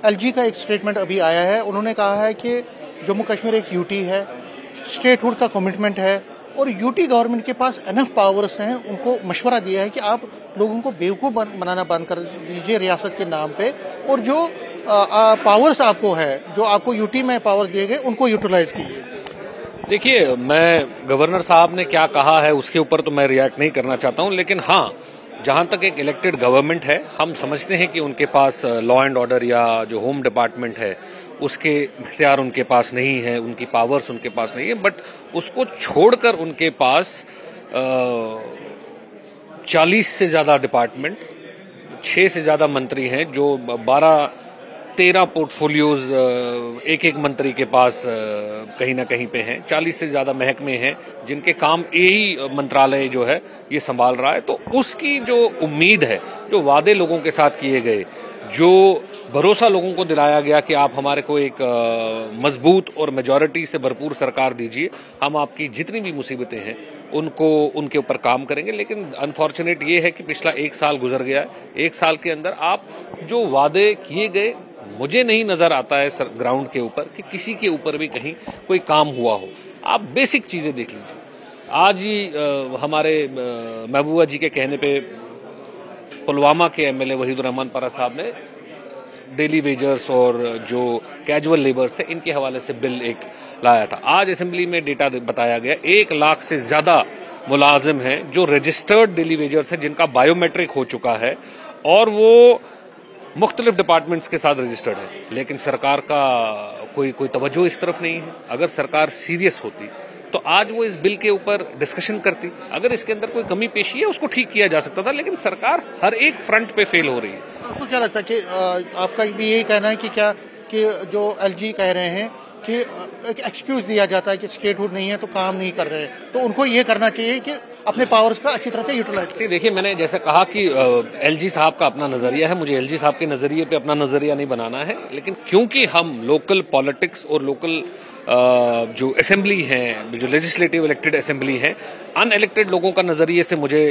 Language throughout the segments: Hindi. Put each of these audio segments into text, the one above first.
एलजी का एक स्टेटमेंट अभी आया है। उन्होंने कहा है कि जम्मू कश्मीर एक यूटी है, स्टेटहुड का कमिटमेंट है और यूटी गवर्नमेंट के पास एनफ पावर्स हैं। उनको मशवरा दिया है कि आप लोगों को बेवकूफ़ बनाना बंद कर दीजिए रियासत के नाम पे, और जो पावर्स आपको है, जो आपको यूटी में पावर दिए गए, उनको यूटिलाइज कीजिए। देखिए, मैं गवर्नर साहब ने क्या कहा है उसके ऊपर तो मैं रिएक्ट नहीं करना चाहता हूं, लेकिन हाँ, जहां तक एक इलेक्टेड गवर्नमेंट है, हम समझते हैं कि उनके पास लॉ एंड ऑर्डर या जो होम डिपार्टमेंट है उसके इख्तियार उनके पास नहीं है, उनकी पावर्स उनके पास नहीं है, बट उसको छोड़कर उनके पास 40 से ज्यादा डिपार्टमेंट, 6 से ज्यादा मंत्री हैं, जो 12-13 पोर्टफोलियोज एक एक मंत्री के पास कहीं ना कहीं पे हैं। 40 से ज्यादा महकमे हैं जिनके काम यही मंत्रालय जो है ये संभाल रहा है। तो उसकी जो उम्मीद है, जो वादे लोगों के साथ किए गए, जो भरोसा लोगों को दिलाया गया कि आप हमारे को एक मजबूत और मेजॉरिटी से भरपूर सरकार दीजिए, हम आपकी जितनी भी मुसीबतें हैं उनको उनके ऊपर काम करेंगे। लेकिन अनफॉर्चुनेट ये है कि पिछला 1 साल गुजर गया है। 1 साल के अंदर आप जो वादे किए गए, मुझे नहीं नजर आता है ग्राउंड के ऊपर कि किसी के ऊपर भी कहीं कोई काम हुआ हो। आप बेसिक चीजें देख लीजिए। आज ही हमारे महबूबा जी के कहने पे पुलवामा के एमएलए वहीदुर रहमान पारा साहब ने डेली वेजर्स और जो कैजुअल लेबर्स है इनके हवाले से बिल एक लाया था। आज असेंबली में डेटा बताया गया 1 लाख से ज्यादा मुलाजिम हैं जो रजिस्टर्ड डेली वेजर्स हैं, जिनका बायोमेट्रिक हो चुका है और वो मुख्तलिफ डिपार्टमेंट्स के साथ रजिस्टर्ड है। लेकिन सरकार का कोई तवज्जो इस तरफ नहीं है। अगर सरकार सीरियस होती तो आज वो इस बिल के ऊपर डिस्कशन करती। अगर इसके अंदर कोई कमी पेशी है उसको ठीक किया जा सकता था, लेकिन सरकार हर एक फ्रंट पे फेल हो रही है। आपको क्या लगता है कि आपका भी यही कहना है कि जो एलजी कह रहे हैं कि एक एक्सक्यूज दिया जाता है कि स्टेटहुड नहीं है तो काम नहीं कर रहे, तो उनको ये करना चाहिए कि अपने पावर्स का अच्छी तरह से यूटिलाइज करें। देखिए, मैंने जैसे कहा कि एलजी साहब का अपना नजरिया है, मुझे एलजी साहब के नजरिए पे अपना नजरिया नहीं बनाना है। लेकिन क्योंकि हम लोकल पॉलिटिक्स और लोकल जो असेंबली है, जो लेजिस्लेटिव इलेक्टेड असेंबली है, अनइलेक्टेड लोगों का नजरिए से मुझे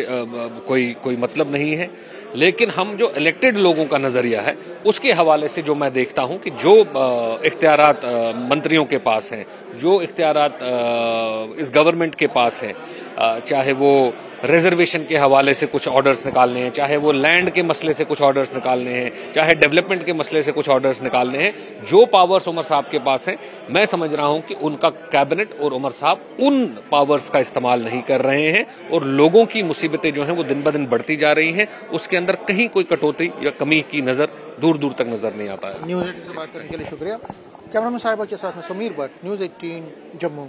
कोई मतलब नहीं है। लेकिन हम जो इलेक्टेड लोगों का नजरिया है उसके हवाले से जो मैं देखता हूं कि जो इख्तियारात मंत्रियों के पास हैं, जो इख्तियारात इस गवर्नमेंट के पास हैं, चाहे वो रिजर्वेशन के हवाले से कुछ ऑर्डर्स निकालने हैं, चाहे वो लैंड के मसले से कुछ ऑर्डर्स निकालने हैं, चाहे डेवलपमेंट के मसले से कुछ ऑर्डर्स निकालने हैं, जो पावर्स उमर साहब के पास हैं, मैं समझ रहा हूं कि उनका कैबिनेट और उमर साहब उन पावर्स का इस्तेमाल नहीं कर रहे हैं और लोगों की मुसीबतें जो हैं वो दिन ब दिन बढ़ती जा रही हैं। उसके अंदर कहीं कोई कटौती या कमी की नजर दूर दूर तक नजर नहीं आता है। न्यूज़ 18 से बात करने के लिए शुक्रिया। कैमरामैन साहिबा के साथ में समीर भट्ट, न्यूज़ 18 जम्मू।